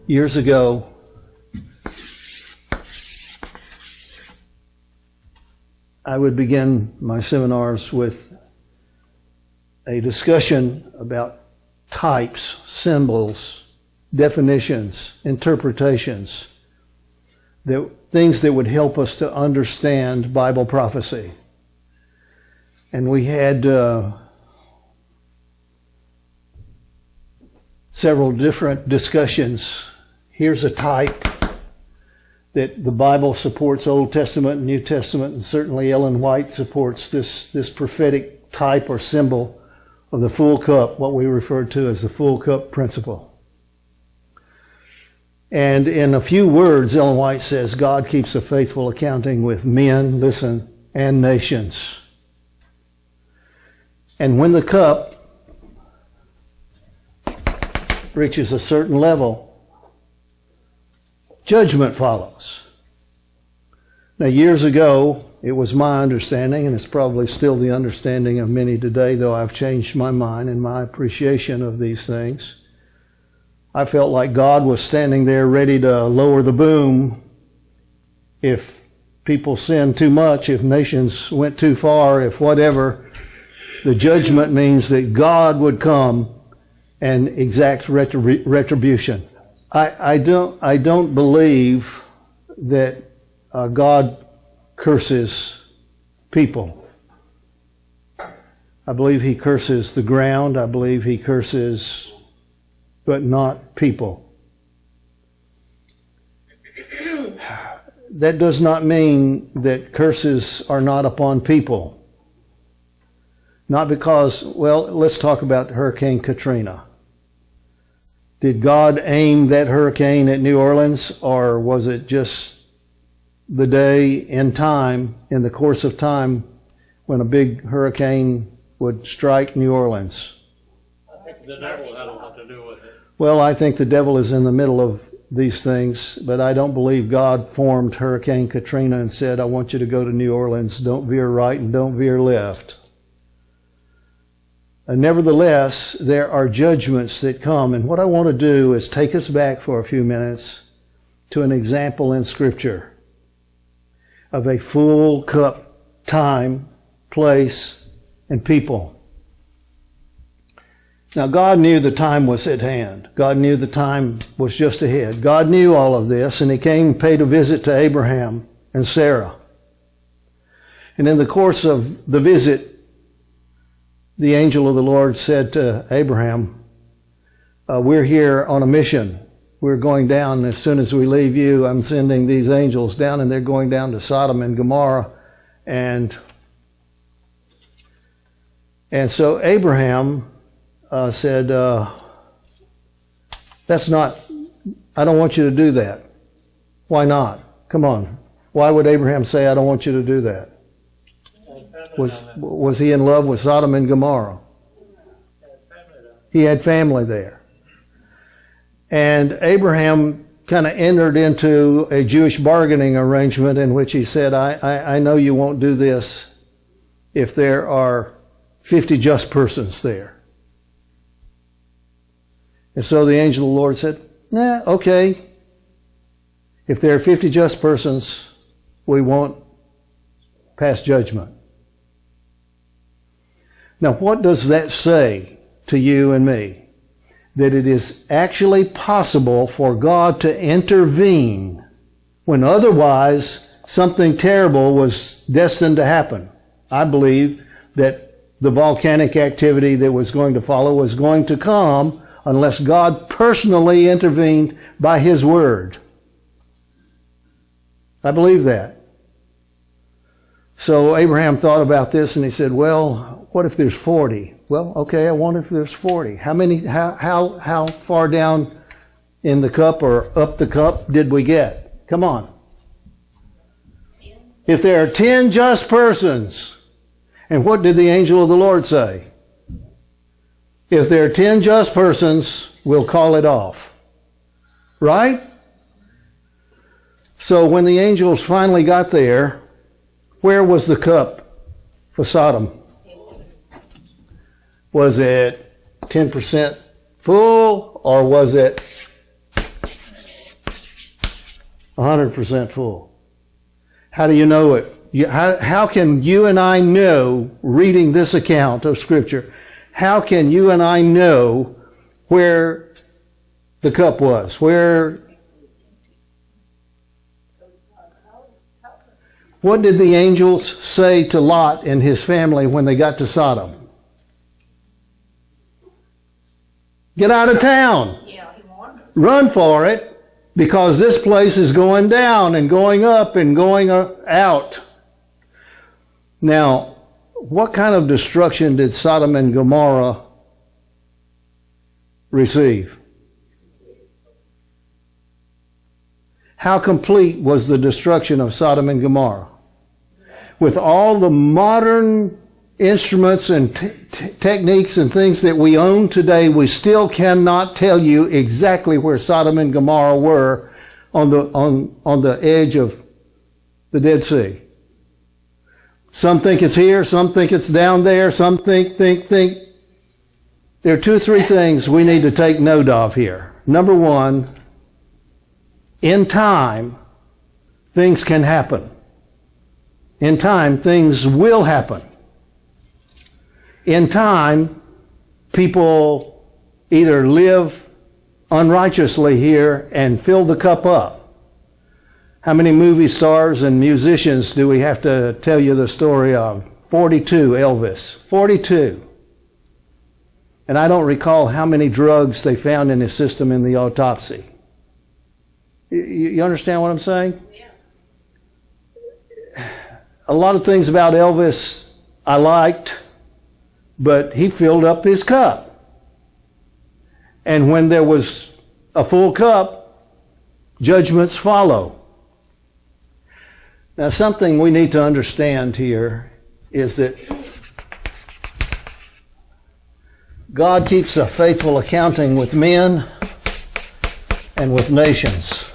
Years ago, I would begin my seminars with a discussion about types, symbols, definitions, interpretations, things that would help us to understand Bible prophecy. And we had several different discussions. Here's a type that the Bible supports, Old Testament and New Testament, and certainly Ellen White supports this prophetic type or symbol of the full cup, what we refer to as the full cup principle. And in a few words, Ellen White says, God keeps a faithful accounting with men, listen, and nations. And when the cup reaches a certain level, judgment follows. Now, years ago, it was my understanding, and it's probably still the understanding of many today, though I've changed my mind and my appreciation of these things. I felt like God was standing there ready to lower the boom if people sinned too much, if nations went too far, if whatever. The judgment means that God would come and exact retribution. I don't believe that God curses people. I believe He curses the ground. I believe He curses, but not people. That does not mean that curses are not upon people. Not because, well, let's talk about Hurricane Katrina. Did God aim that hurricane at New Orleans, or was it just the day in time, in the course of time, when a big hurricane would strike New Orleans? I think the devil had a lot to do with it. Well, I think the devil is in the middle of these things, but I don't believe God formed Hurricane Katrina and said, I want you to go to New Orleans, don't veer right and don't veer left. And nevertheless, there are judgments that come. And what I want to do is take us back for a few minutes to an example in Scripture of a full cup time, place, and people. Now, God knew the time was at hand. God knew the time was just ahead. God knew all of this, and He came and paid a visit to Abraham and Sarah. And in the course of the visit, the angel of the Lord said to Abraham, we're here on a mission. We're going down. As soon as we leave you, I'm sending these angels down, and they're going down to Sodom and Gomorrah. And so Abraham said, that's not, I don't want you to do that. Why not? Come on. Why would Abraham say, I don't want you to do that? Was he in love with Sodom and Gomorrah? He had family there. And Abraham kind of entered into a Jewish bargaining arrangement in which he said, I know you won't do this if there are 50 just persons there. And so the angel of the Lord said, okay. If there are 50 just persons, we won't pass judgment. Now, what does that say to you and me? That it is actually possible for God to intervene when otherwise something terrible was destined to happen. I believe that the volcanic activity that was going to follow was going to come unless God personally intervened by His word. I believe that. So Abraham thought about this and he said, well, what if there's 40? Well, okay, I wonder if there's 40. How far down in the cup or up the cup did we get? Come on. 10. If there are 10 just persons, and what did the angel of the Lord say? If there are 10 just persons, we'll call it off. Right? So when the angels finally got there, where was the cup for Sodom? Was it 10% full, or was it 100% full. How do you know it? How can you and I know, reading this account of Scripture, how can you and I know where the cup was? What did the angels say to Lot and his family when they got to Sodom? Get out of town. Run for it, because this place is going down and going up and going out. Now, what kind of destruction did Sodom and Gomorrah receive? How complete was the destruction of Sodom and Gomorrah? With all the modern instruments and techniques and things that we own today, we still cannot tell you exactly where Sodom and Gomorrah were on the edge of the Dead Sea. Some think it's here, some think it's down there, some think. There are 2 or 3 things we need to take note of here. Number one, in time, things can happen. In time, things will happen. In time, people either live unrighteously here and fill the cup up. How many movie stars and musicians do we have to tell you the story of? 42, Elvis. 42. And I don't recall how many drugs they found in his system in the autopsy. You understand what I'm saying? Yeah. A lot of things about Elvis I liked, but he filled up his cup. And when there was a full cup, judgments follow. Now, something we need to understand here is that God keeps a faithful accounting with men and with nations.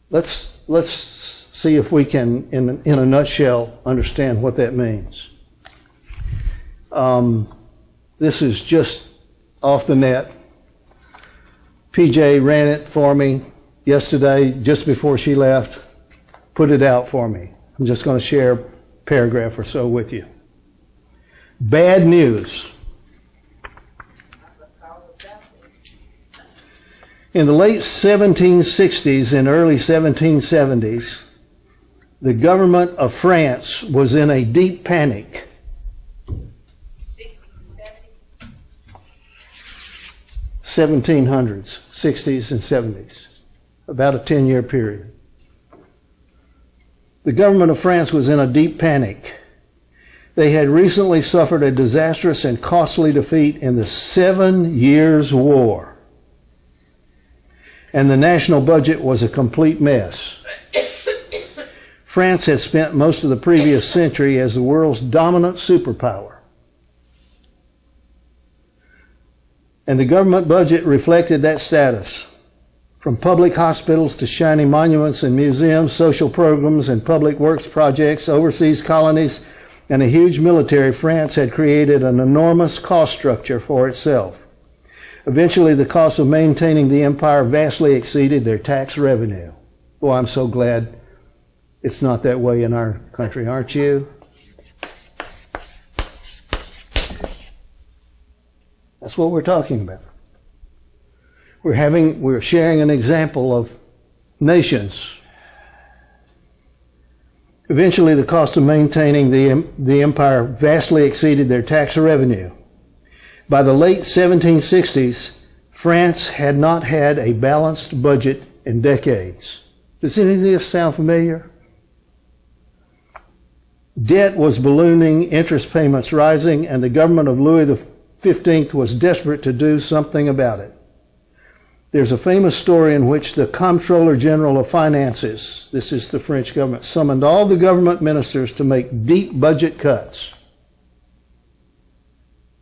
Let's see if we can, in a nutshell, understand what that means. This is just off the net. PJ ran it for me yesterday, just before she left, put it out for me. I'm just going to share a paragraph or so with you. Bad news. In the late 1760s and early 1770s, the government of France was in a deep panic. 1700s, 60s, and 70s. About a 10-year period. The government of France was in a deep panic. They had recently suffered a disastrous and costly defeat in the 7 Years' War. And the national budget was a complete mess. France had spent most of the previous century as the world's dominant superpower. And the government budget reflected that status. From public hospitals to shiny monuments and museums, social programs and public works projects, overseas colonies, and a huge military, France had created an enormous cost structure for itself. Eventually, the cost of maintaining the empire vastly exceeded their tax revenue. Oh, I'm so glad it's not that way in our country, aren't you? That's what we're talking about. We're sharing an example of nations. Eventually, the cost of maintaining the empire vastly exceeded their tax revenue. By the late 1760s, France had not had a balanced budget in decades. Does any of this sound familiar? Debt was ballooning, interest payments rising, and the government of Louis XV was desperate to do something about it. There's a famous story in which the Comptroller General of Finances, this is the French government, summoned all the government ministers to make deep budget cuts.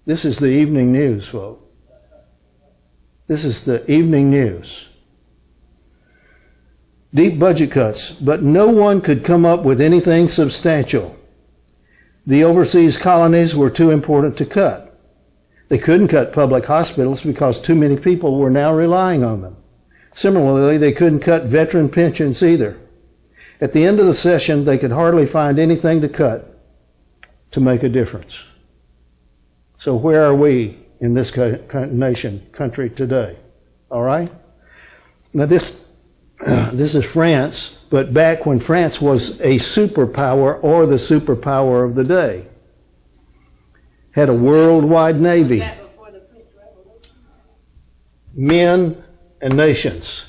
This is the evening news, folks. This is the evening news. Deep budget cuts, but no one could come up with anything substantial. The overseas colonies were too important to cut. They couldn't cut public hospitals because too many people were now relying on them. Similarly, they couldn't cut veteran pensions either. At the end of the session, they could hardly find anything to cut to make a difference. So where are we in this country today? All right? Now this is France, but back when France was a superpower or the superpower of the day. Had a worldwide navy. That before the French Revolution. Men and nations.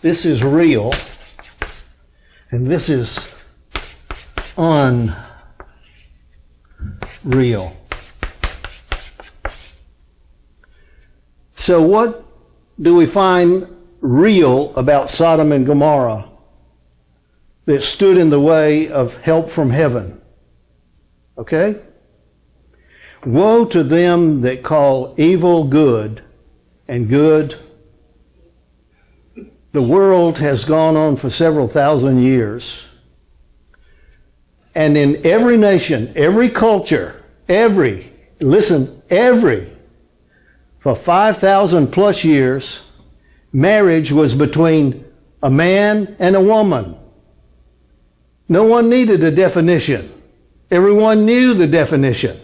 This is real, and this is unreal. So what do we find real about Sodom and Gomorrah that stood in the way of help from heaven? Okay? Woe to them that call evil good and good. The world has gone on for several thousand years. And in every nation, every culture, every, for 5,000 plus years, marriage was between a man and a woman. No one needed a definition. Everyone knew the definition.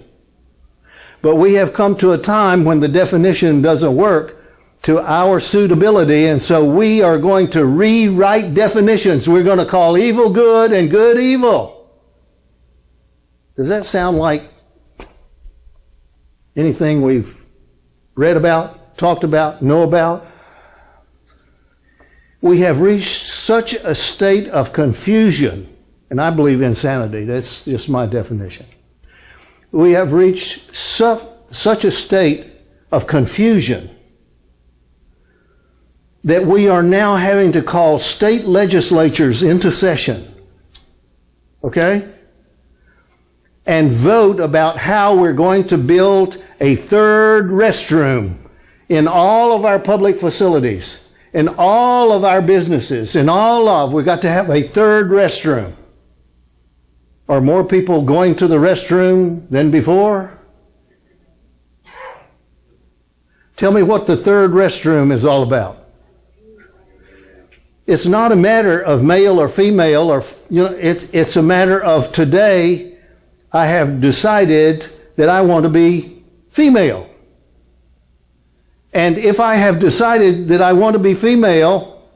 But we have come to a time when the definition doesn't work to our suitability, and so we are going to rewrite definitions. We're going to call evil good and good evil. Does that sound like anything we've read about, talked about, know about? We have reached such a state of confusion, and I believe insanity. That's just my definition. We have reached such a state of confusion that we are now having to call state legislatures into session, okay? And vote about how we're going to build a third restroom in all of our public facilities, in all of our businesses, we've got to have a third restroom. Are more people going to the restroom than before? Tell me what the third restroom is all about. It's not a matter of male or female, or it's a matter of today I have decided that I want to be female. And if I have decided that I want to be female,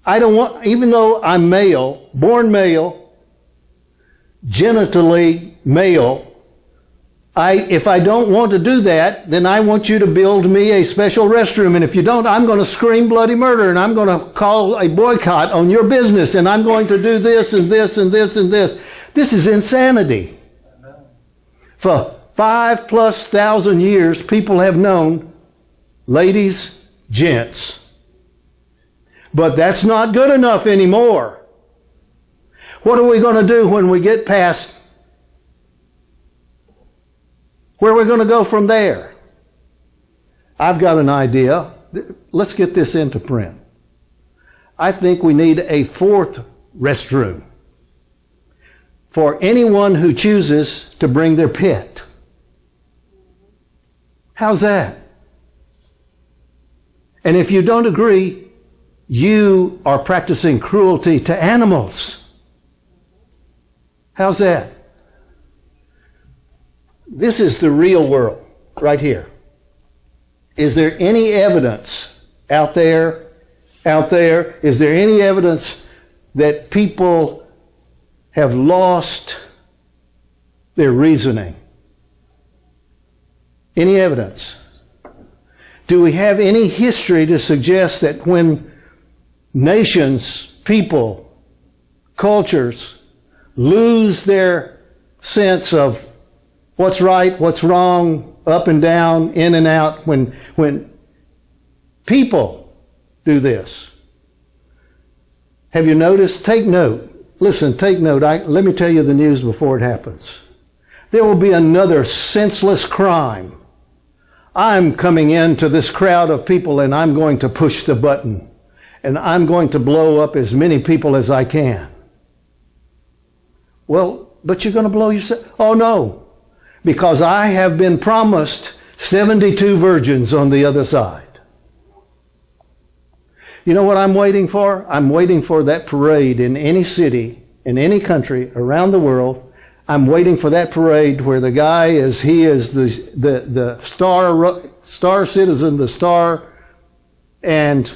I don't want, even though I'm male, born male, genitally male, if I don't want to do that, then I want you to build me a special restroom. And if you don't, I'm going to scream bloody murder, and I'm going to call a boycott on your business, and I'm going to do this and this and this and this. This is insanity. For 5,000+ years, people have known ladies, gents. But that's not good enough anymore. What are we going to do when we get past? Where are we going to go from there? I've got an idea. Let's get this into print. I think we need a fourth restroom for anyone who chooses to bring their pet. How's that? And if you don't agree, you are practicing cruelty to animals. How's that? This is the real world, right here. Is there any evidence out there? Is there any evidence that people have lost their reasoning? Any evidence? Do we have any history to suggest that when nations, people, cultures lose their sense of what's right, what's wrong, up and down, in and out, when people do this? Have you noticed? Take note. Listen, take note. Let me tell you the news before it happens. There will be another senseless crime. I'm coming into this crowd of people and I'm going to push the button. And I'm going to blow up as many people as I can. Well, but you're going to blow yourself? Oh no. Because I have been promised 72 virgins on the other side. You know what I'm waiting for? I'm waiting for that parade in any city, in any country around the world. I'm waiting for that parade where the guy is the star citizen, the star, and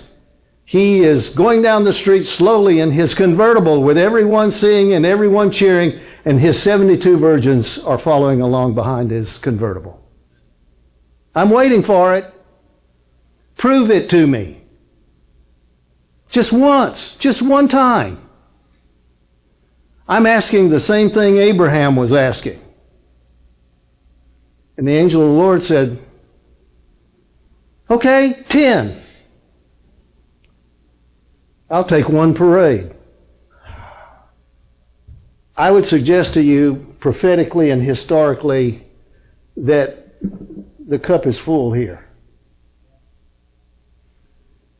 he is going down the street slowly in his convertible with everyone singing and everyone cheering, and his 72 virgins are following along behind his convertible. I'm waiting for it. Prove it to me. Just once, just one time. I'm asking the same thing Abraham was asking. And the angel of the Lord said, okay, 10. I'll take one parade. I would suggest to you prophetically and historically that the cup is full here.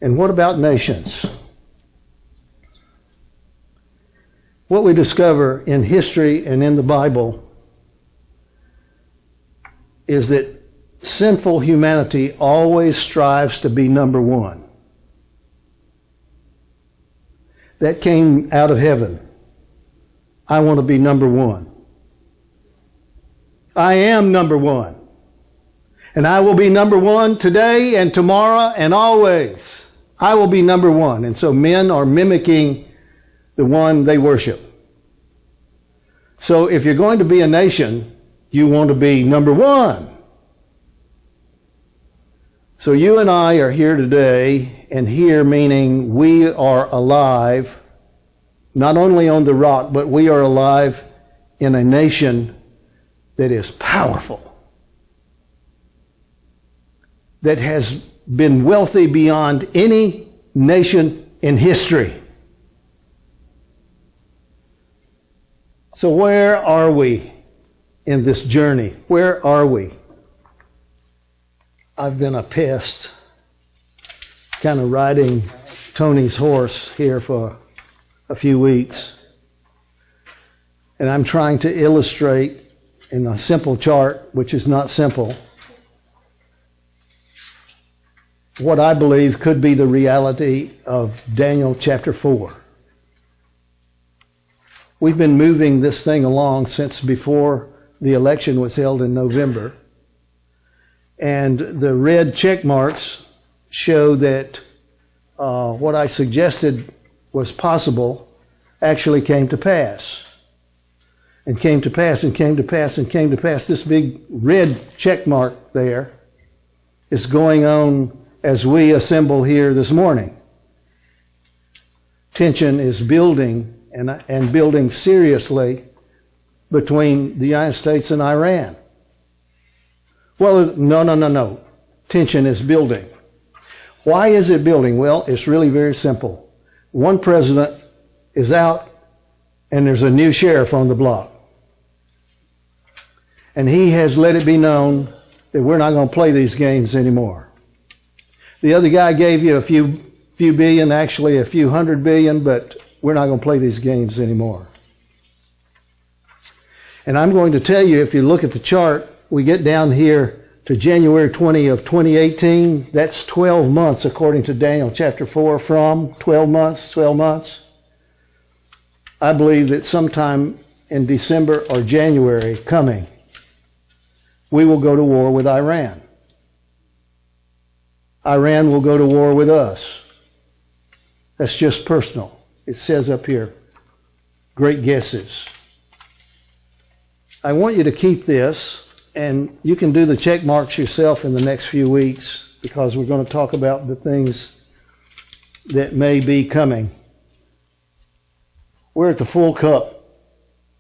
And what about nations? What we discover in history and in the Bible is that sinful humanity always strives to be number one. That came out of heaven. I want to be number one. I am number one. And I will be number one today and tomorrow and always. I will be number one. And so men are mimicking the one they worship. So if you're going to be a nation, you want to be number one. So you and I are here today, and here meaning we are alive, not only on the rock, but we are alive in a nation that is powerful, that has been wealthy beyond any nation in history. So where are we in this journey? Where are we? I've been a pest, kind of riding Tony's horse here for a few weeks. And I'm trying to illustrate in a simple chart, which is not simple, what I believe could be the reality of Daniel chapter 4. We've been moving this thing along since before the election was held in November. And the red check marks show that what I suggested was possible actually came to pass. And came to pass and came to pass and came to pass. This big red check mark there is going on as we assemble here this morning. Tension is building and building seriously between the United States and Iran. Well, no. Tension is building. Why is it building? Well, it's really very simple. One president is out and there's a new sheriff on the block. And he has let it be known that we're not going to play these games anymore. The other guy gave you a few billion, actually a few $100 billion, but we're not going to play these games anymore. And I'm going to tell you, if you look at the chart, we get down here to January 20 of 2018. That's 12 months, according to Daniel chapter 4, from 12 months. I believe that sometime in December or January coming, we will go to war with Iran. Iran will go to war with us. That's just personal. It says up here, great guesses. I want you to keep this, and you can do the check marks yourself in the next few weeks, because we're going to talk about the things that may be coming. We're at the full cup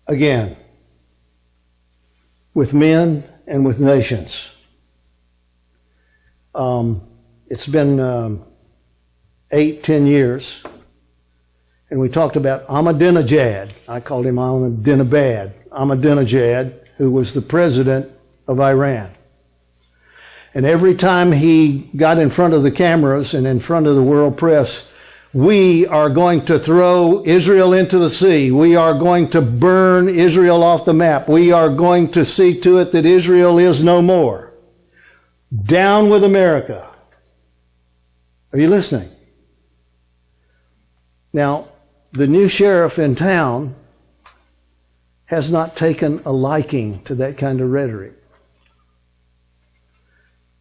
again, with men and with nations. It's been 8-10 years, and we talked about Ahmadinejad. I called him Ahmadinejad, who was the president of Iran. And every time he got in front of the cameras and in front of the world press, we are going to throw Israel into the sea. We are going to burn Israel off the map. We are going to see to it that Israel is no more. Down with America. Are you listening? Now, the new sheriff in town has not taken a liking to that kind of rhetoric.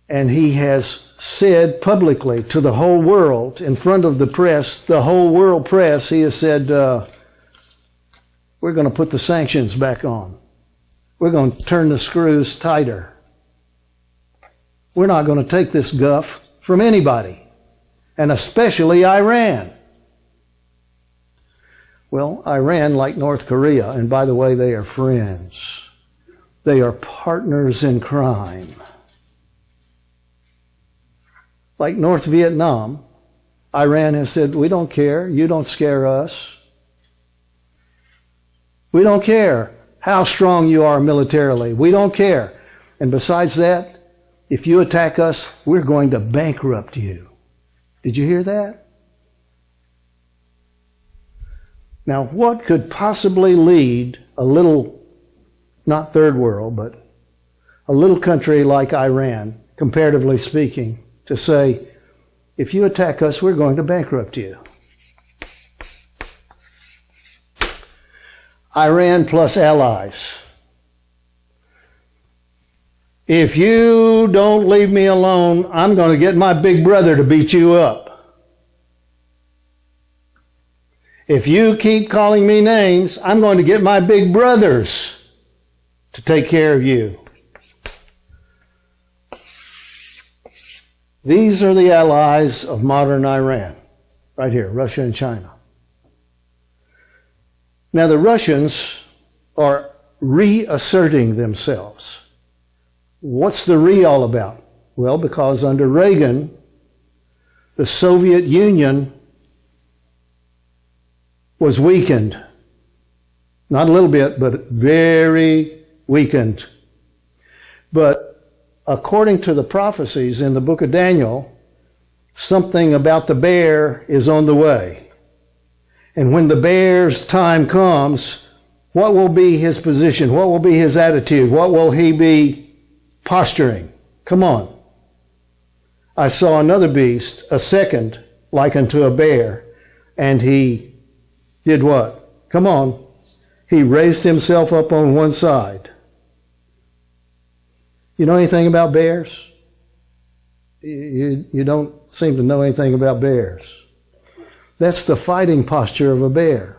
And he has said publicly to the whole world, in front of the press, the whole world press, he has said, we're going to put the sanctions back on. We're going to turn the screws tighter. We're not going to take this guff from anybody, and especially Iran. Well, Iran, like North Korea, and by the way, they are friends. They are partners in crime. Like North Vietnam, Iran has said, we don't care, you don't scare us. We don't care how strong you are militarily. We don't care. And besides that, if you attack us, we're going to bankrupt you. Did you hear that? Now, what could possibly lead a little, not third world, but a little country like Iran, comparatively speaking, to say, if you attack us, we're going to bankrupt you? Iran plus allies. If you don't leave me alone, I'm going to get my big brother to beat you up. If you keep calling me names, I'm going to get my big brothers to take care of you. These are the allies of modern Iran, right here, Russia and China. Now the Russians are reasserting themselves. What's the re all about? Well, because under Reagan, the Soviet Union was weakened. Not a little bit, but very weakened. But according to the prophecies in the book of Daniel, something about the bear is on the way. And when the bear's time comes, what will be his position? What will be his attitude? What will he be posturing? Come on. I saw another beast, a second, like unto a bear, and he did what? Come on. He raised himself up on one side. You know anything about bears? You don't seem to know anything about bears. That's the fighting posture of a bear.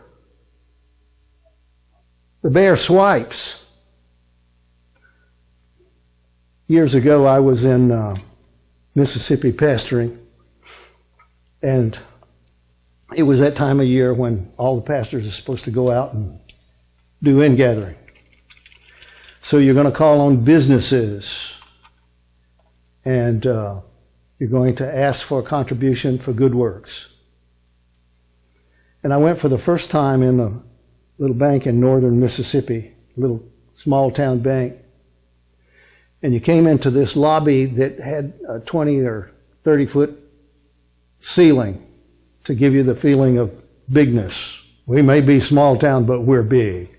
The bear swipes. Years ago, I was in Mississippi pastoring, and it was that time of year when all the pastors are supposed to go out and do ingathering. So you're going to call on businesses, and you're going to ask for a contribution for good works. And I went for the first time in a little bank in northern Mississippi, a little small town bank. And you came into this lobby that had a 20 or 30 foot ceiling to give you the feeling of bigness. We may be small town, but we're big.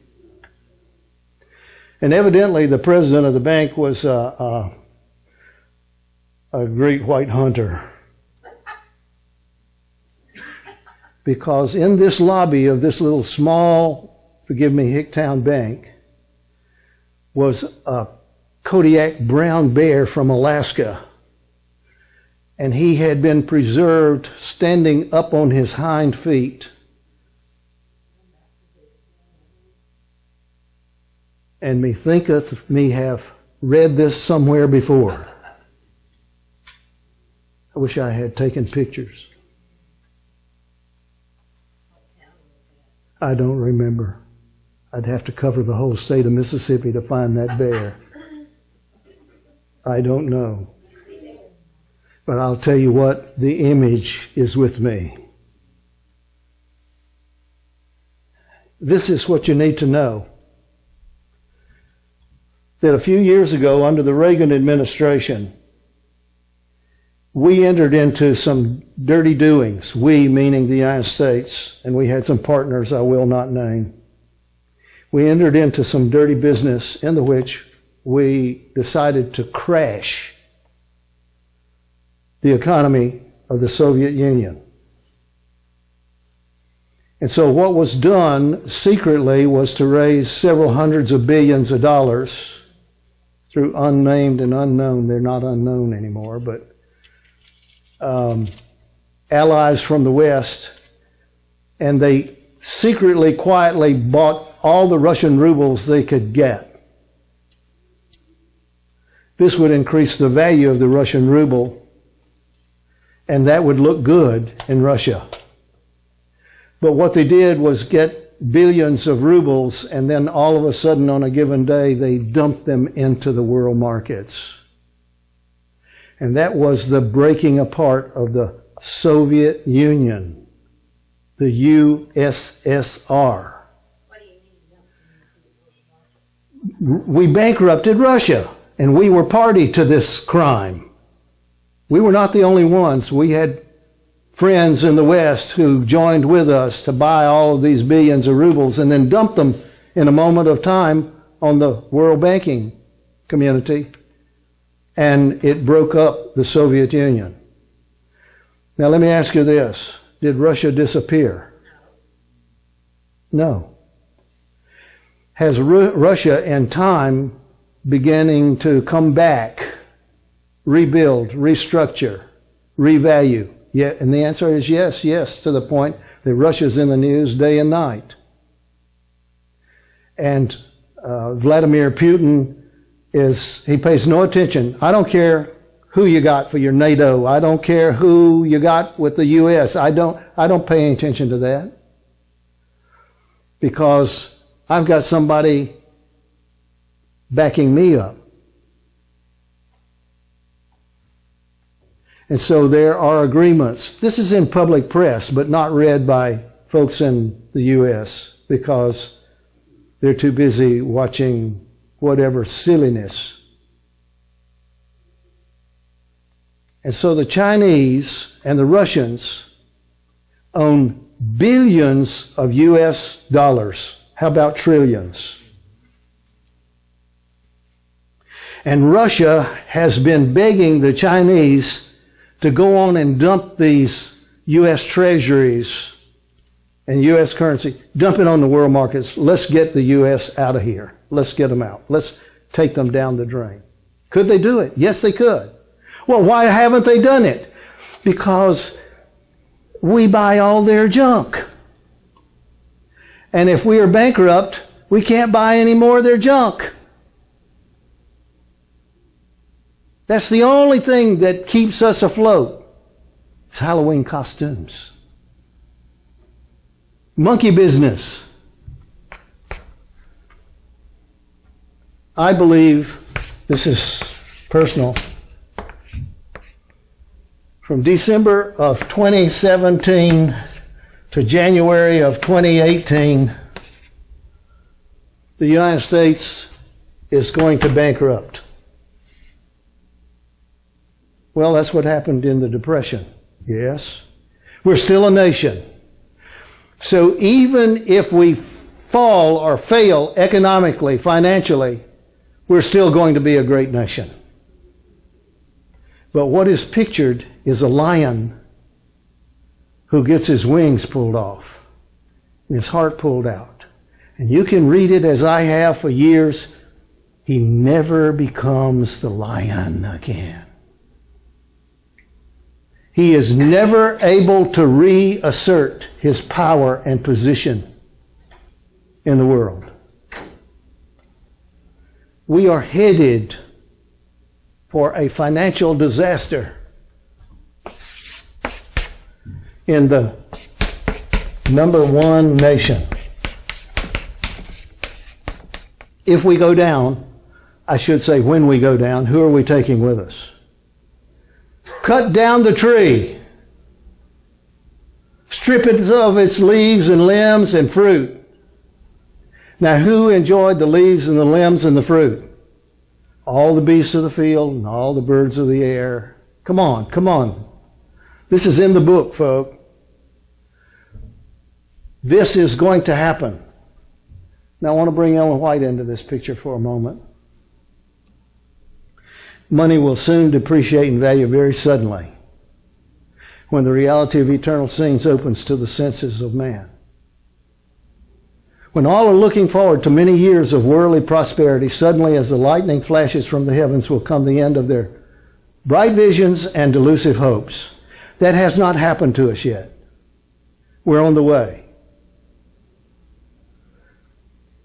And evidently the president of the bank was a great white hunter. Because in this lobby of this little small, forgive me, Hicktown bank, was a Kodiak brown bear from Alaska. And he had been preserved standing up on his hind feet. And methinketh me have read this somewhere before. I wish I had taken pictures. I don't remember. I'd have to cover the whole state of Mississippi to find that bear. I don't know. But I'll tell you what, the image is with me. This is what you need to know. That a few years ago, under the Reagan administration, we entered into some dirty doings, we meaning the United States, and we had some partners I will not name. We entered into some dirty business in which we decided to crash the economy of the Soviet Union. And so what was done secretly was to raise several hundreds of billions of dollars through unnamed and unknown. They're not unknown anymore, but allies from the West. And they secretly, quietly bought all the Russian rubles they could get. This would increase the value of the Russian ruble, and that would look good in Russia. But what they did was get billions of rubles, and then all of a sudden on a given day, they dumped them into the world markets. And that was the breaking apart of the Soviet Union, the USSR. What do you mean? We bankrupted Russia, and we were party to this crime. We were not the only ones. We had friends in the West who joined with us to buy all of these billions of rubles and then dump them in a moment of time on the world banking community. And it broke up the Soviet Union. Now let me ask you this. Did Russia disappear? No. Has Russia in time beginning to come back, rebuild, restructure, revalue? Yeah, and the answer is yes, yes, to the point that Russia's in the news day and night. And Vladimir Putin he pays no attention. I don't care who you got for your NATO. I don't care who you got with the U.S. I don't pay any attention to that. Because I've got somebody backing me up. And so there are agreements. This is in public press, but not read by folks in the U.S. because they're too busy watching whatever silliness. And so the Chinese and the Russians own billions of U.S. dollars. How about trillions? And Russia has been begging the Chinese to go on and dump these U.S. treasuries and U.S. currency, dump it on the world markets. Let's get the U.S. out of here. Let's get them out. Let's take them down the drain. Could they do it? Yes, they could. Well, why haven't they done it? Because we buy all their junk. And if we are bankrupt, we can't buy any more of their junk. That's the only thing that keeps us afloat. It's Halloween costumes. Monkey business. I believe, this is personal, from December of 2017 to January of 2018, the United States is going to bankrupt. Well, that's what happened in the Depression. Yes. We're still a nation. So even if we fall or fail economically, financially, we're still going to be a great nation. But what is pictured is a lion who gets his wings pulled off and his heart pulled out. And you can read it as I have for years. He never becomes the lion again. He is never able to reassert his power and position in the world. We are headed for a financial disaster in the number one nation. If we go down, I should say when we go down, who are we taking with us? Cut down the tree. Strip it of its leaves and limbs and fruit. Now, who enjoyed the leaves and the limbs and the fruit? All the beasts of the field and all the birds of the air. Come on, come on. This is in the book, folks. This is going to happen. Now, I want to bring Ellen White into this picture for a moment. Money will soon depreciate in value very suddenly when the reality of eternal things opens to the senses of man. When all are looking forward to many years of worldly prosperity, suddenly as the lightning flashes from the heavens will come the end of their bright visions and delusive hopes. That has not happened to us yet. We're on the way.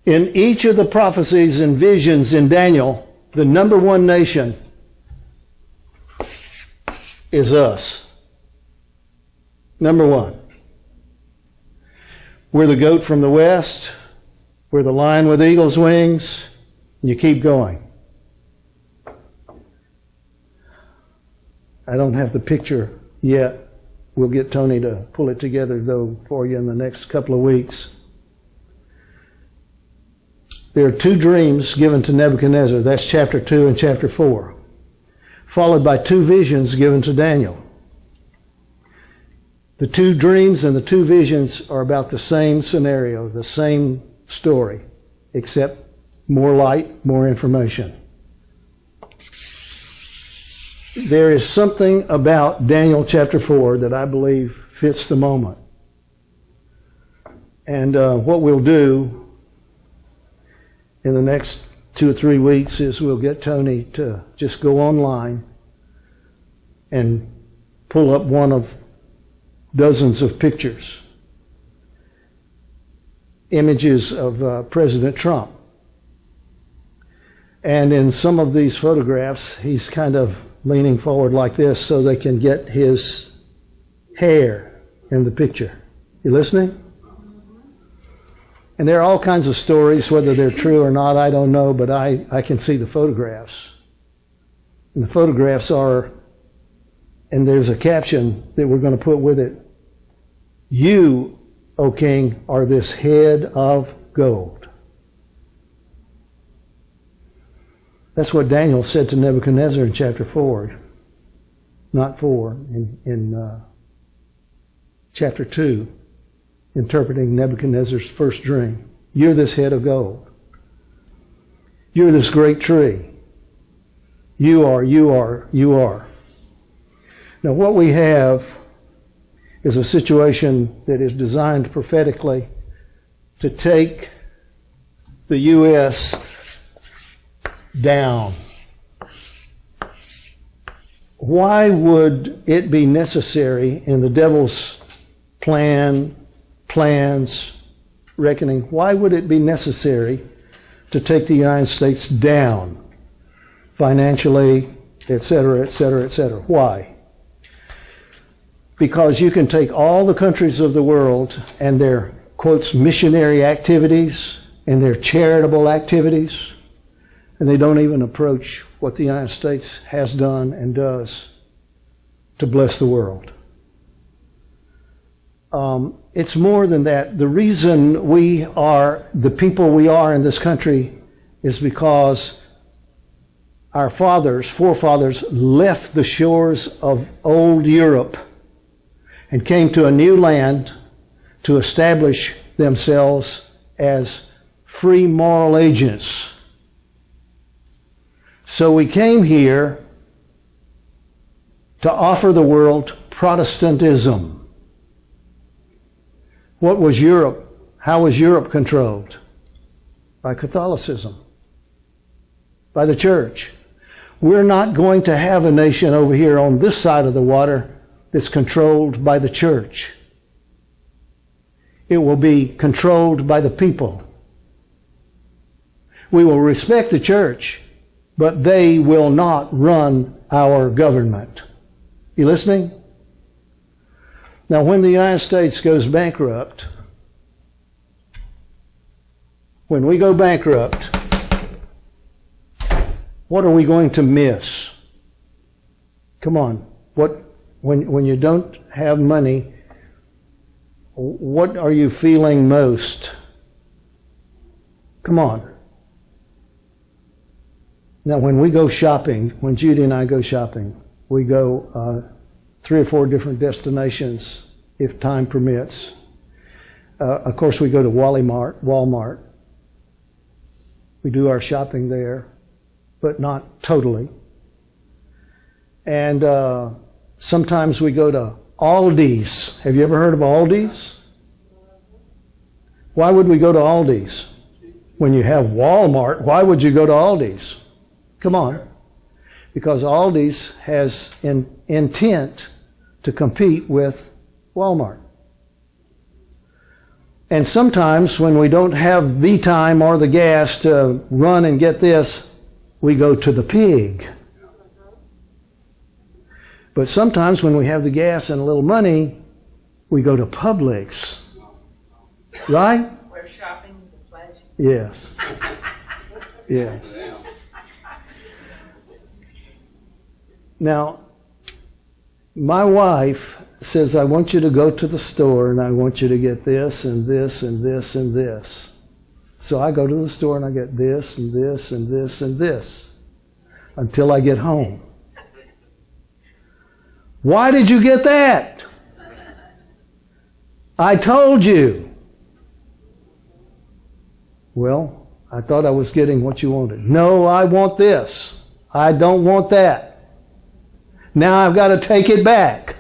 In each of the prophecies and visions in Daniel, the number one nation is us. Number one. We're the goat from the west. We're the lion with eagle's wings. And you keep going. I don't have the picture yet. We'll get Tony to pull it together, though, for you in the next couple of weeks. There are two dreams given to Nebuchadnezzar. That's chapter 2 and chapter 4. Followed by two visions given to Daniel. The two dreams and the two visions are about the same scenario, the same story, except more light, more information. There is something about Daniel chapter 4 that I believe fits the moment. And what we'll do in the next 2 or 3 weeks is we'll get Tony to just go online and pull up one of dozens of pictures, images of President Trump. And in some of these photographs, he's kind of leaning forward like this so they can get his hair in the picture. You listening? And there are all kinds of stories, whether they're true or not, I don't know, but I can see the photographs. And the photographs are, and there's a caption that we're going to put with it, "You, O King, are this head of gold." That's what Daniel said to Nebuchadnezzar in chapter 4. Not 4, in chapter 2, interpreting Nebuchadnezzar's first dream. You're this head of gold. You're this great tree. You are. Now what we have is a situation that is designed prophetically to take the U.S. down. Why would it be necessary in the devil's plans, reckoning, why would it be necessary to take the United States down financially, etc., etc., etc.? Why? Because you can take all the countries of the world and their, quotes, missionary activities and their charitable activities, and they don't even approach what the United States has done and does to bless the world. It's more than that. The reason we are the people we are in this country is because our forefathers left the shores of old Europe and came to a new land to establish themselves as free moral agents. So we came here to offer the world Protestantism. What was Europe? How was Europe controlled? By Catholicism, by the church. We're not going to have a nation over here on this side of the water that's controlled by the church. It will be controlled by the people. We will respect the church, but they will not run our government. You listening? Now, when the United States goes bankrupt, when we go bankrupt, what are we going to miss? Come on. When you don't have money, what are you feeling most? Come on. Now, when we go shopping, when Judy and I go shopping, we go 3 or 4 different destinations, if time permits. Of course, we go to Walmart. We do our shopping there, but not totally. And sometimes we go to Aldi's. Have you ever heard of Aldi's? Why would we go to Aldi's? When you have Walmart, why would you go to Aldi's? Come on. Because Aldi's has an intent to compete with Walmart. And sometimes when we don't have the time or the gas to run and get this, we go to the pig. But sometimes when we have the gas and a little money, we go to Publix. Right? Where shopping is a pleasure. Yes. Yes. Now, my wife says, I want you to go to the store and I want you to get this and this and this and this. So I go to the store and I get this and this and this and this until I get home. Why did you get that? I told you. Well, I thought I was getting what you wanted. No, I want this. I don't want that. Now I've got to take it back.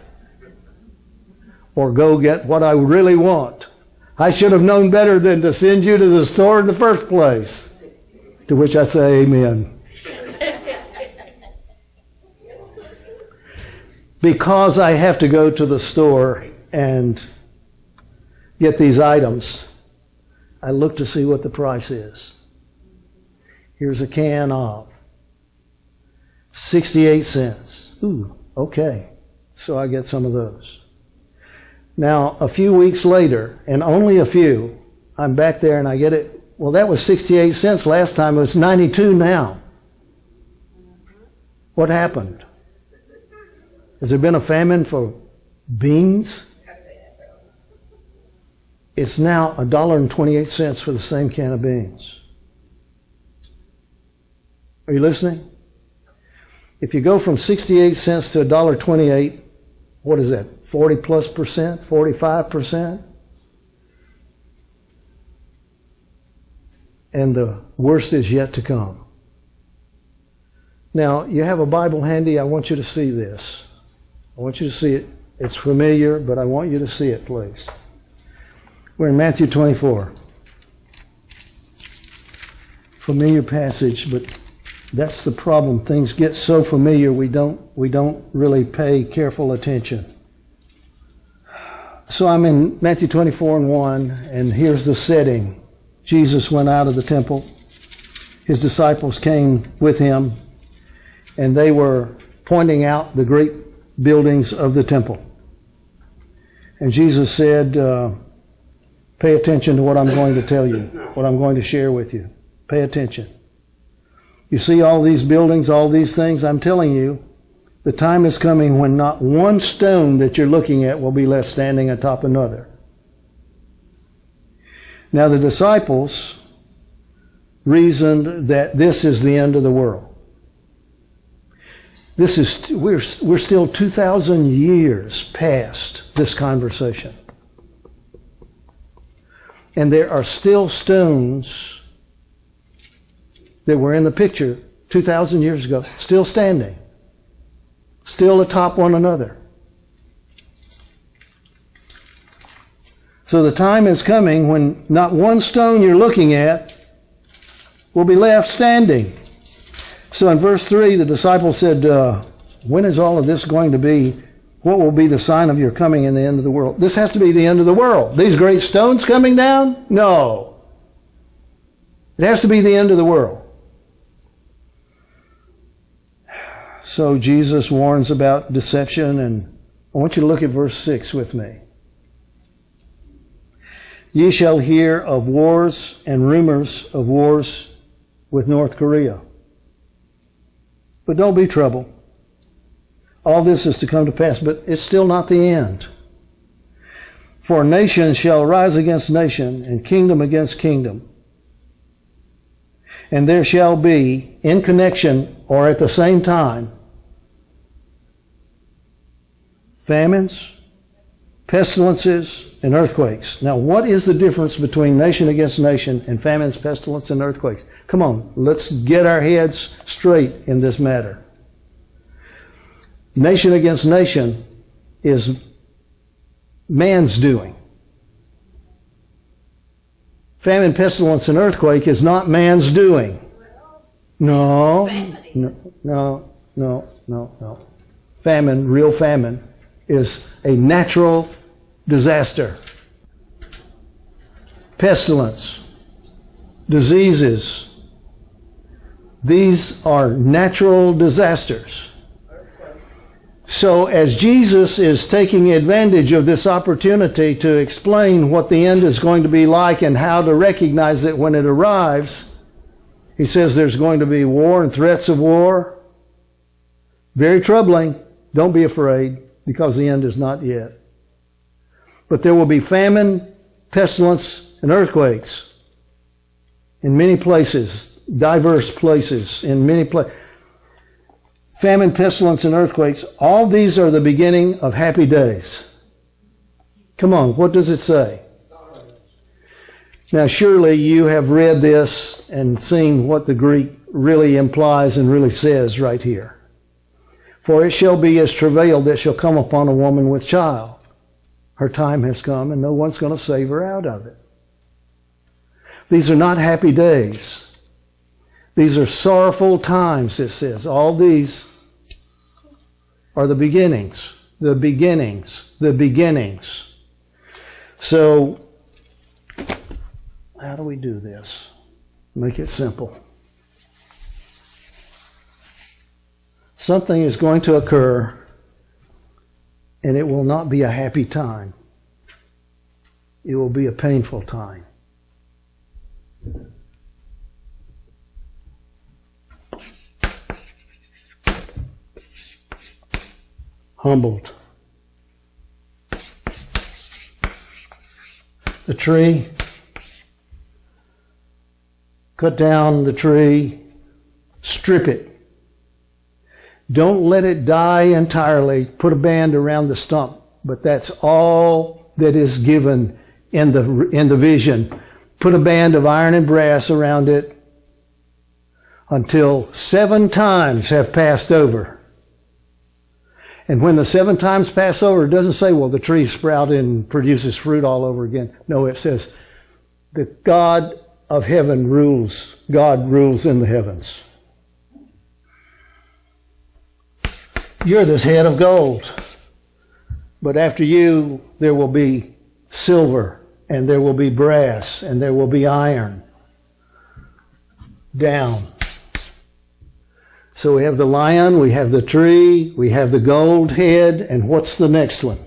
Or go get what I really want. I should have known better than to send you to the store in the first place. To which I say amen. Because I have to go to the store and get these items, I look to see what the price is. Here's a can of 68 cents. Ooh, okay. So I get some of those. Now, a few weeks later, and only a few, I'm back there and I get it. Well, that was 68 cents last time. It's 92 now. What happened? Has there been a famine for beans? It's now $1.28 for the same can of beans. Are you listening? If you go from 68 cents to $1.28, what is that? 40+%? 45%? And the worst is yet to come. Now, you have a Bible handy. I want you to see this. I want you to see it. It's familiar, but I want you to see it, please. We're in Matthew 24. Familiar passage, but that's the problem. Things get so familiar we don't really pay careful attention. So I'm in Matthew 24:1, and here's the setting. Jesus went out of the temple. His disciples came with him, and they were pointing out the great buildings of the temple. And Jesus said, pay attention to what I'm going to tell you, what I'm going to share with you. Pay attention. You see all these buildings, all these things? I'm telling you, the time is coming when not one stone that you're looking at will be left standing atop another. Now the disciples reasoned that this is the end of the world. We're still 2,000 years past this conversation. And there are still stones that were in the picture 2,000 years ago, still standing, still atop one another. So the time is coming when not one stone you're looking at will be left standing. So in verse 3, the disciples said, when is all of this going to be? What will be the sign of your coming in the end of the world? This has to be the end of the world. These great stones coming down? No. It has to be the end of the world. So Jesus warns about deception, and I want you to look at verse 6 with me. Ye shall hear of wars and rumors of wars with North Korea. But don't be troubled. All this is to come to pass, but it's still not the end. For nation shall rise against nation, and kingdom against kingdom. And there shall be, in connection or at the same time, famines, pestilences, and earthquakes. Now, what is the difference between nation against nation and famines, pestilence, and earthquakes? Come on, let's get our heads straight in this matter. Nation against nation is man's doing. famine, pestilence, and earthquake is not man's doing. No, no. Famine, real famine, is a natural disaster. Pestilence, diseases, these are natural disasters. So as Jesus is taking advantage of this opportunity to explain what the end is going to be like and how to recognize it when it arrives, he says there's going to be war and threats of war. Very troubling. Don't be afraid, because the end is not yet. But there will be famine, pestilence, and earthquakes in many places, diverse places, in many places. Famine, pestilence, and earthquakes, all these are the beginning of happy days. Come on, what does it say? Now, surely you have read this and seen what the Greek really implies and really says right here. For it shall be as travail that shall come upon a woman with child. Her time has come, and no one's going to save her out of it. These are not happy days. These are sorrowful times, it says. All these are the beginnings. The beginnings. The beginnings. So, how do we do this? Make it simple. Something is going to occur, and it will not be a happy time. It will be a painful time. Humbled. The tree. Cut down the tree. Strip it. Don't let it die entirely. Put a band around the stump. But that's all that is given in the vision. Put a band of iron and brass around it until 7 times have passed over. And when the 7 times pass over, it doesn't say, well, the tree sprouted and produces fruit all over again. No, it says, the God of heaven rules. God rules in the heavens. You're this head of gold. But after you, there will be silver, and there will be brass, and there will be iron. Down. So we have the lion, we have the tree, we have the gold head, and what's the next one?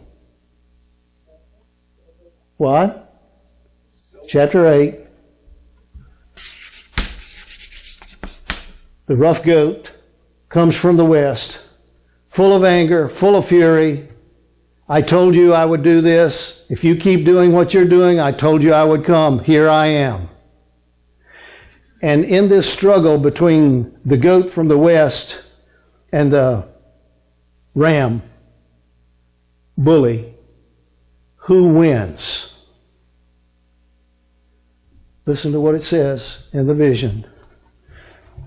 What? Chapter 8. The rough goat comes from the west, full of anger, full of fury. I told you I would do this. If you keep doing what you're doing, I told you I would come. Here I am. And in this struggle between the goat from the west and the ram, bully, who wins? Listen to what it says in the vision.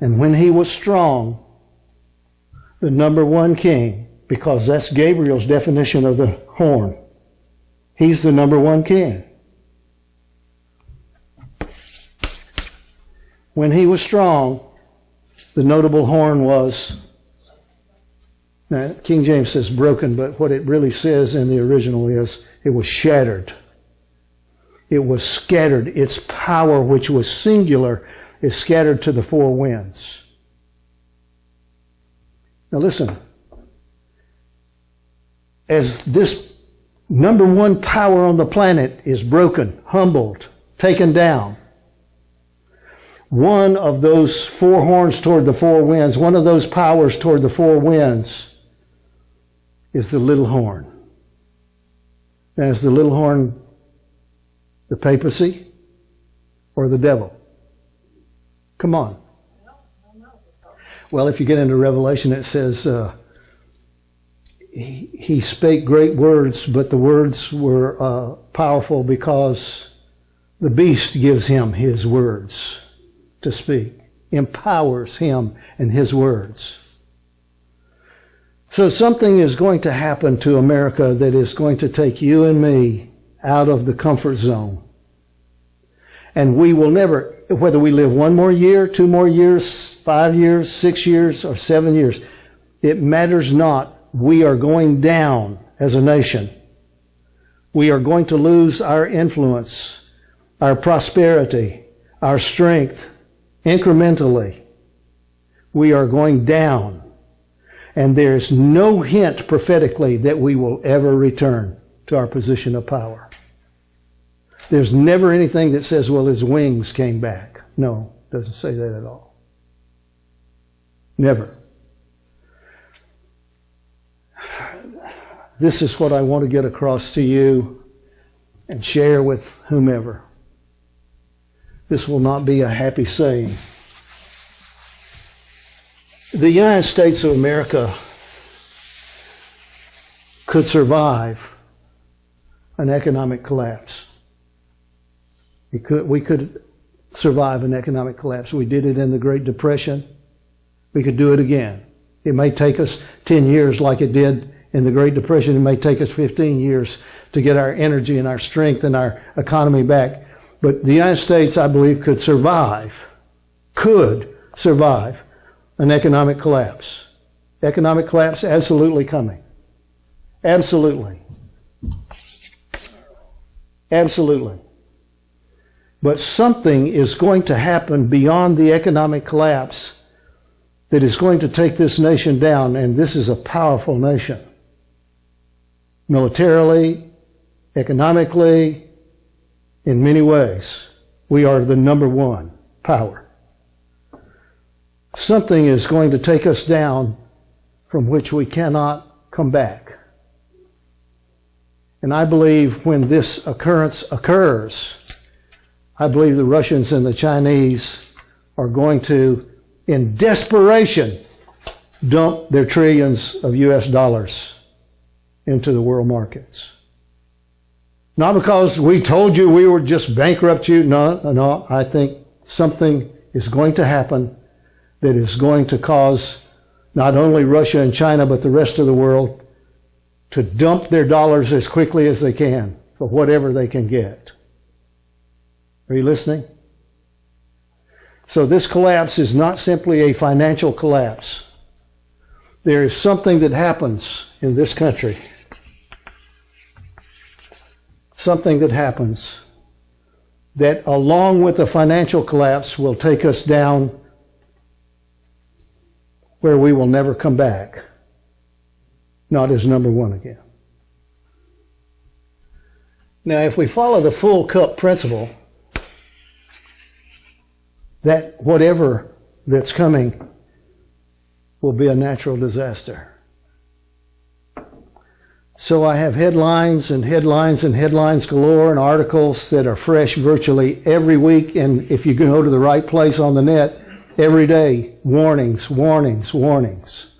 And when he was strong, the number 1 king, because that's Gabriel's definition of the horn. He's the number 1 king. When he was strong, the notable horn was, now King James says broken, but what it really says in the original is it was shattered. It was scattered. Its power, which was singular, is scattered to the 4 winds. Now listen. As this number 1 power on the planet is broken, humbled, taken down, one of those 4 horns toward the 4 winds, one of those powers toward the 4 winds is the little horn. Now, is the little horn the papacy or the devil? Come on. Well, if you get into Revelation, it says he spake great words, but the words were powerful because the beast gives him his words to speak, empowers him and his words. So something is going to happen to America that is going to take you and me out of the comfort zone And we will never, whether we live 1 more year, 2 more years, 5 years, 6 years, or 7 years, it matters not. We are going down as a nation. We are going to lose our influence, our prosperity, our strength, incrementally. We are going down. And there's no hint prophetically that we will ever return to our position of power. There's never anything that says, well, his wings came back. No, it doesn't say that at all. Never. This is what I want to get across to you and share with whomever. This will not be a happy saying. The United States of America could survive an economic collapse. We could survive an economic collapse. We did it in the Great Depression. We could do it again. It may take us 10 years like it did in the Great Depression. It may take us 15 years to get our energy and our strength and our economy back. But the United States, I believe, could survive an economic collapse. Economic collapse absolutely coming. Absolutely. Absolutely. But something is going to happen beyond the economic collapse that is going to take this nation down, and this is a powerful nation. Militarily, economically, in many ways, we are the number one power. Something is going to take us down from which we cannot come back. And I believe when this occurrence occurs, I believe the Russians and the Chinese are going to, in desperation, dump their trillions of US dollars into the world markets. Not because we told you we would just bankrupt you. No. I think something is going to happen that is going to cause not only Russia and China, but the rest of the world to dump their dollars as quickly as they can for whatever they can get. Are you listening? So this collapse is not simply a financial collapse. There is something that happens in this country. Something that happens that, along with the financial collapse, will take us down where we will never come back. Not as number one again. Now, if we follow the full cup principle, that whatever that's coming will be a natural disaster. So I have headlines and headlines and headlines galore and articles that are fresh virtually every week. And if you go to the right place on the net, every day, warnings, warnings, warnings.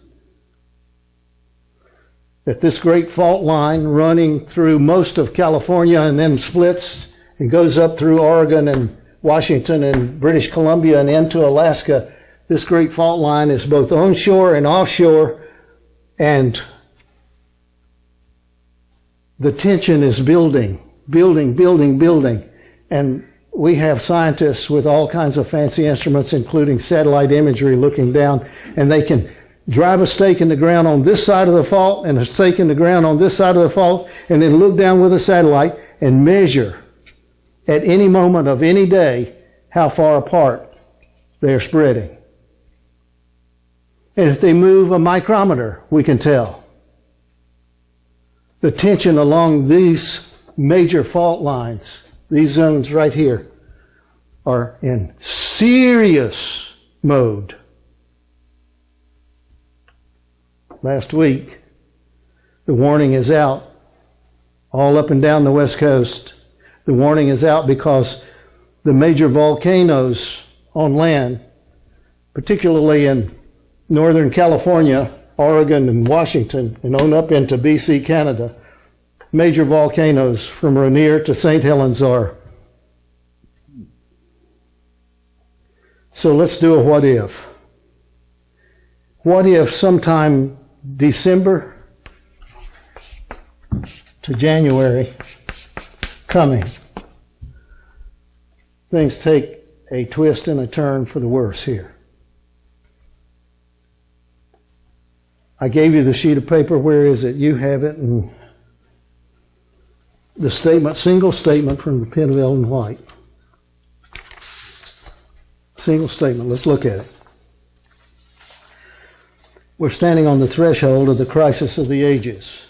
That this great fault line running through most of California and then splits and goes up through Oregon and Washington and British Columbia and into Alaska, this great fault line is both onshore and offshore, and the tension is building. And we have scientists with all kinds of fancy instruments, including satellite imagery, looking down, and they can drive a stake in the ground on this side of the fault and a stake in the ground on this side of the fault, and then look down with a satellite and measure at any moment of any day how far apart they're spreading. And if they move a micrometer, we can tell. The tension along these major fault lines, these zones right here, are in serious mode. Last week, the warning is out all up and down the West Coast. The warning is out because the major volcanoes on land, particularly in Northern California, Oregon, and Washington, and on up into BC, Canada, major volcanoes from Rainier to St. Helens are. So let's do a what if. What if sometime December to January coming, things take a twist and a turn for the worse here. I gave you the sheet of paper. Where is it? You have it. And the statement, single statement from the pen of Ellen White. Single statement. Let's look at it. We're standing on the threshold of the crisis of the ages.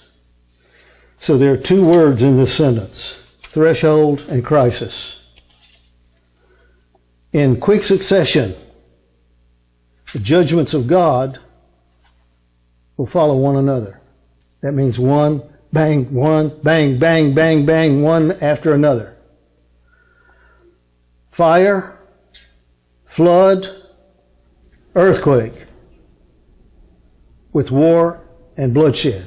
So there are two words in this sentence: threshold and crisis. In quick succession, the judgments of God will follow one another. That means one, bang, bang, bang, bang, one after another. Fire, flood, earthquake, with war and bloodshed.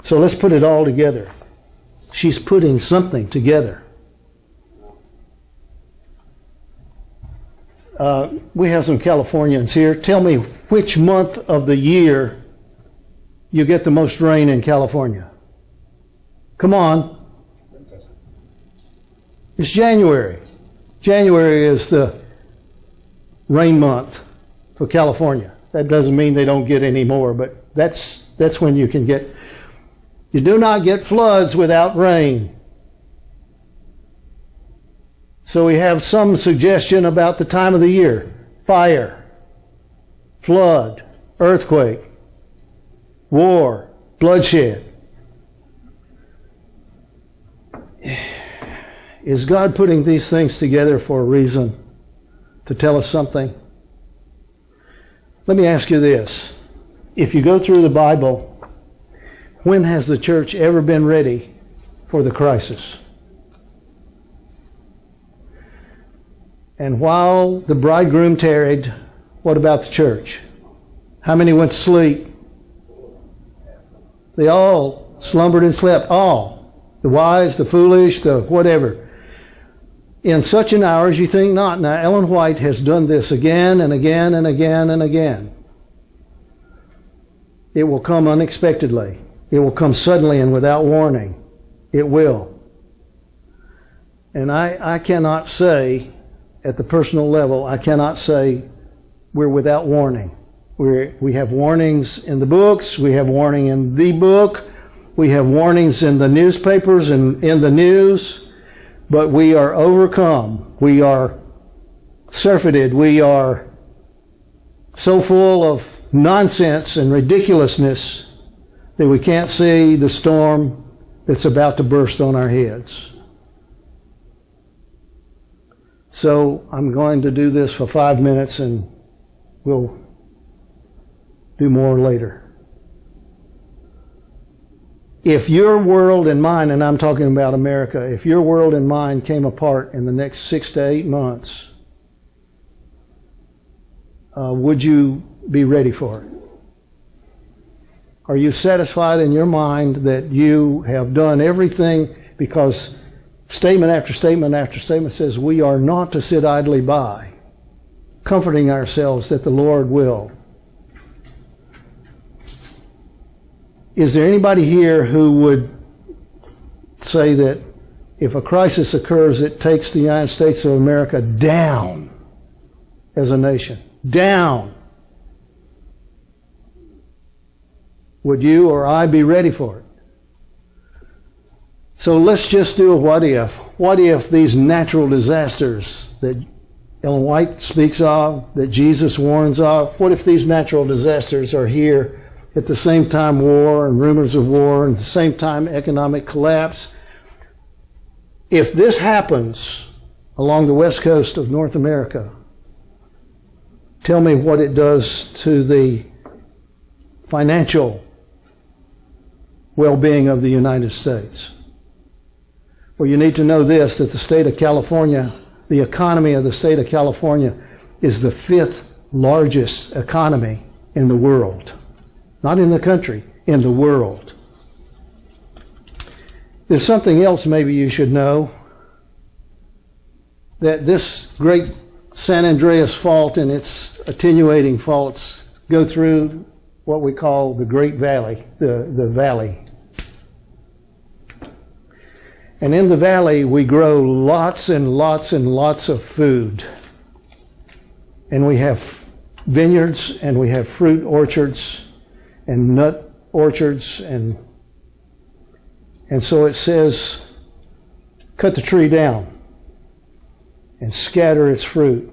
So let's put it all together. She's putting something together. We have some Californians here. Tell me which month of the year you get the most rain in California. Come on. It's January. January is the rain month for California. That doesn't mean they don't get any more, but that's when you can get. You do not get floods without rain. So we have some suggestion about the time of the year. Fire, flood, earthquake, war, bloodshed. Is God putting these things together for a reason? To tell us something? Let me ask you this. If you go through the Bible, when has the church ever been ready for the crisis? And while the bridegroom tarried, what about the church? How many went to sleep? They all slumbered and slept. All. The wise, the foolish, the whatever. In such an hour as you think not. Now, Ellen White has done this again and again and again and again. It will come unexpectedly. It will come suddenly and without warning. It will. And I cannot say, at the personal level, I cannot say we're without warning. We have warnings in the books. We have warning in the book. We have warnings in the newspapers and in the news. But we are overcome. We are surfeited. We are so full of nonsense and ridiculousness that we can't see the storm that's about to burst on our heads. So I'm going to do this for 5 minutes and we'll do more later. If your world and mine, and I'm talking about America, if your world and mine came apart in the next 6 to 8 months, would you be ready for it? Are you satisfied in your mind that you have done everything? Because statement after statement after statement says we are not to sit idly by, comforting ourselves that the Lord will. Is there anybody here who would say that if a crisis occurs, it takes the United States of America down as a nation? Down. Would you or I be ready for it? So let's just do a what if. What if these natural disasters that Ellen White speaks of, that Jesus warns of, what if these natural disasters are here at the same time war and rumors of war, and at the same time economic collapse? If this happens along the west coast of North America, tell me what it does to the financial well-being of the United States. Well, you need to know this, that the state of California, the economy of the state of California is the 5th largest economy in the world. Not in the country, in the world. There's something else maybe you should know, that this great San Andreas Fault and its attenuating faults go through what we call the Great Valley, the valley. And in the valley, we grow lots and lots and lots of food. And we have vineyards, and we have fruit orchards, and nut orchards, and so it says, cut the tree down and scatter its fruit.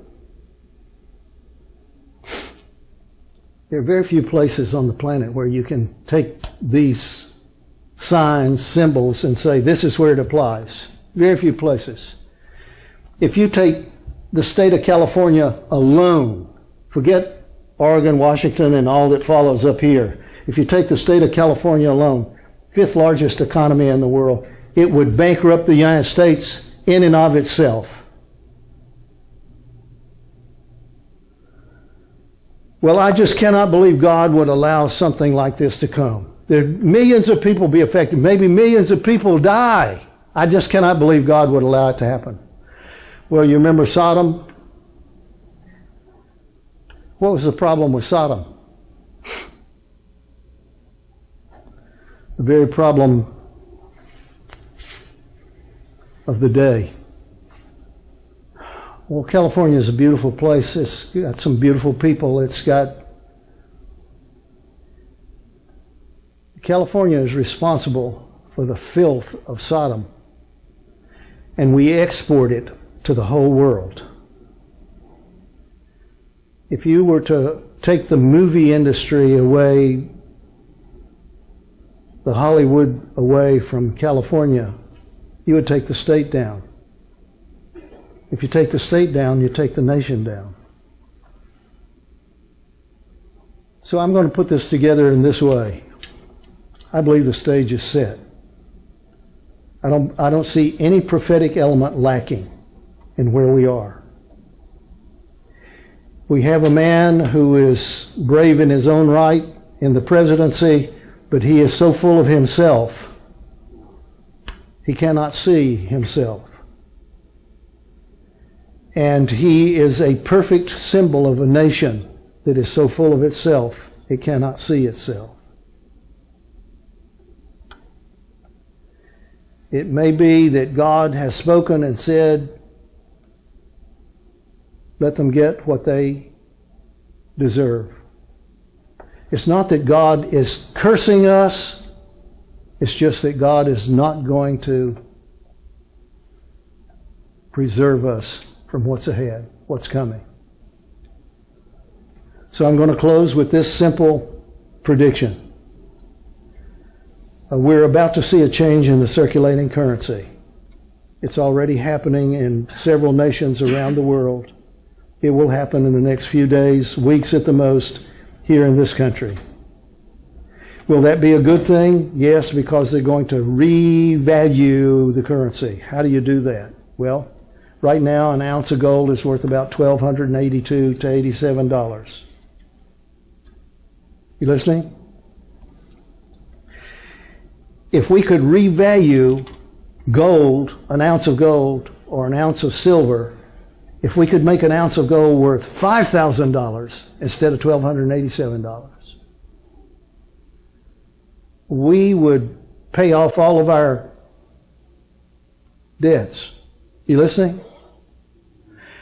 There are very few places on the planet where you can take these signs, symbols, and say, this is where it applies. Very few places. If you take the state of California alone, forget Oregon, Washington, and all that follows up here. If you take the state of California alone, fifth largest economy in the world, it would bankrupt the United States in and of itself. Well, I just cannot believe God would allow something like this to come. There millions of people be affected. Maybe millions of people die. I just cannot believe God would allow it to happen. Well, you remember Sodom? What was the problem with Sodom? The very problem of the day. Well, California is a beautiful place. It's got some beautiful people. California is responsible for the filth of Sodom, and we export it to the whole world. If you were to take the movie industry away, the Hollywood away from California, you would take the state down. If you take the state down, you take the nation down. So I'm going to put this together in this way. I believe the stage is set. I don't see any prophetic element lacking in where we are. We have a man who is brave in his own right in the presidency, but he is so full of himself, he cannot see himself. And he is a perfect symbol of a nation that is so full of itself, it cannot see itself. It may be that God has spoken and said, let them get what they deserve. It's not that God is cursing us, it's just that God is not going to preserve us from what's ahead, what's coming. So I'm going to close with this simple prediction. We're about to see a change in the circulating currency. It's already happening in several nations around the world. It will happen in the next few days, weeks at the most, here in this country. Will that be a good thing? Yes, because they're going to revalue the currency. How do you do that? Well, right now an ounce of gold is worth about $1,282 to $87. You listening? If we could revalue gold, an ounce of gold or an ounce of silver, if we could make an ounce of gold worth $5,000 instead of $1,287, we would pay off all of our debts. You listening?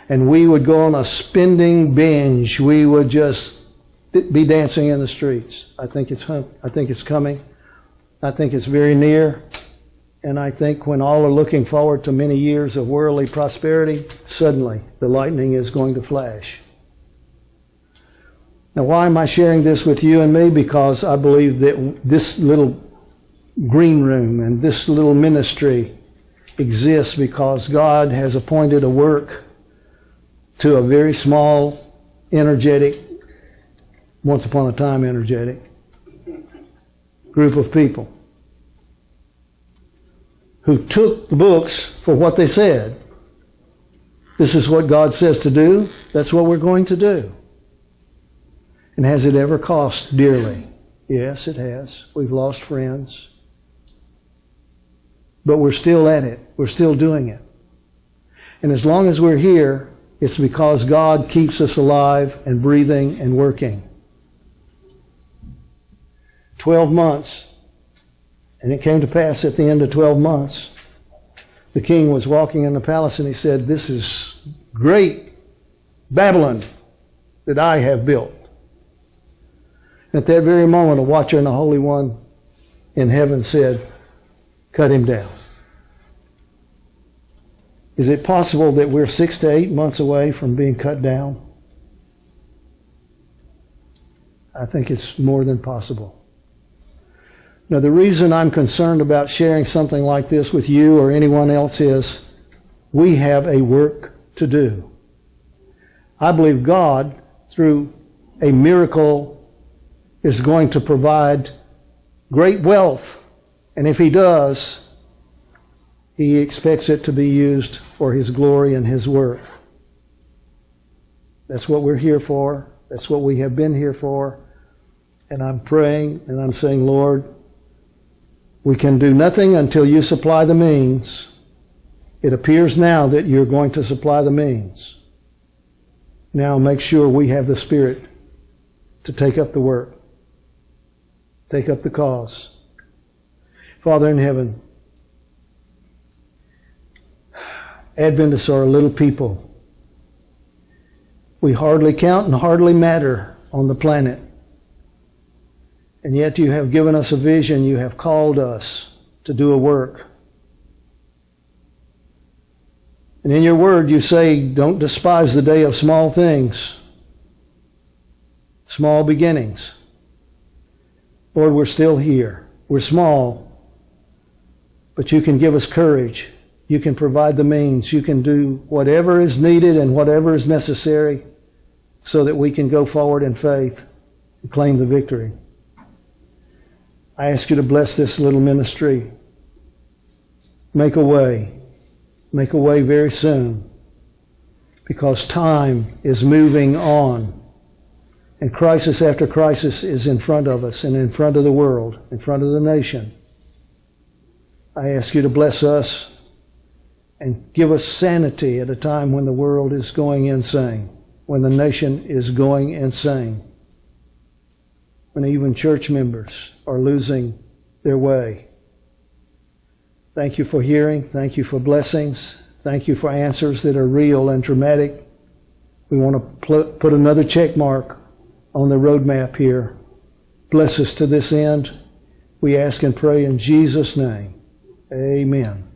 And we would go on a spending binge. We would just be dancing in the streets. I think it's coming. I think it's very near. And I think when all are looking forward to many years of worldly prosperity, suddenly the lightning is going to flash. Now, why am I sharing this with you and me? Because I believe that this little green room and this little ministry exists because God has appointed a work to a very small, energetic, once upon a time energetic group of people who took the books for what they said. This is what God says to do. That's what we're going to do. And has it ever cost dearly? Yes, it has. We've lost friends. But we're still at it. We're still doing it. And as long as we're here, it's because God keeps us alive and breathing and working. 12 months. And it came to pass at the end of 12 months The king was walking in the palace and he said, "This is great Babylon that I have built." At that very moment, a watcher and a Holy One in heaven said, "Cut him down." Is it possible that we're 6 to 8 months away from being cut down? I think it's more than possible. Now, the reason I'm concerned about sharing something like this with you or anyone else is we have a work to do. I believe God, through a miracle, is going to provide great wealth. And if He does, He expects it to be used for His glory and His work. That's what we're here for. That's what we have been here for. And I'm praying and I'm saying, Lord, we can do nothing until you supply the means. It appears now that you're going to supply the means. Now make sure we have the Spirit to take up the work, take up the cause. Father in heaven, Adventists are a little people. We hardly count and hardly matter on the planet. And yet you have given us a vision. You have called us to do a work. And in your word you say, don't despise the day of small things, small beginnings. Lord, we're still here. We're small, but you can give us courage. You can provide the means. You can do whatever is needed and whatever is necessary so that we can go forward in faith and claim the victory. I ask you to bless this little ministry. Make a way. Make a way very soon, because time is moving on. And crisis after crisis is in front of us and in front of the world, in front of the nation. I ask you to bless us and give us sanity at a time when the world is going insane, when the nation is going insane, when even church members are losing their way. Thank you for hearing. Thank you for blessings. Thank you for answers that are real and dramatic. We want to put another check mark on the roadmap here. Bless us to this end. We ask and pray in Jesus' name. Amen.